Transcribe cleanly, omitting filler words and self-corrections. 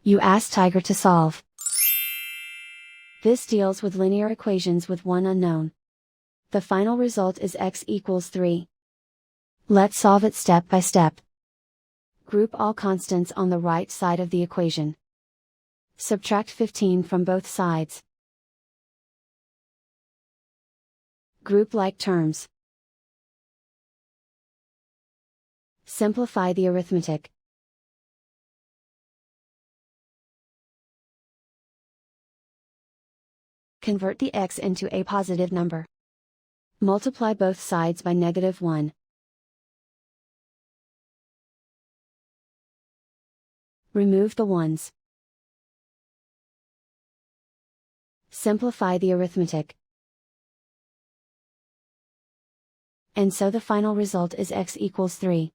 You ask Tiger to solve. This deals with linear equations with one unknown. The final result is x equals 3. Let's solve it step by step. Group all constants on the right side of the equation. Subtract 15 from both sides. Group like terms. Simplify the arithmetic. Convert the x into a positive number. Multiply both sides by -1. Remove the ones. Simplify the arithmetic. And so the final result is x equals 3.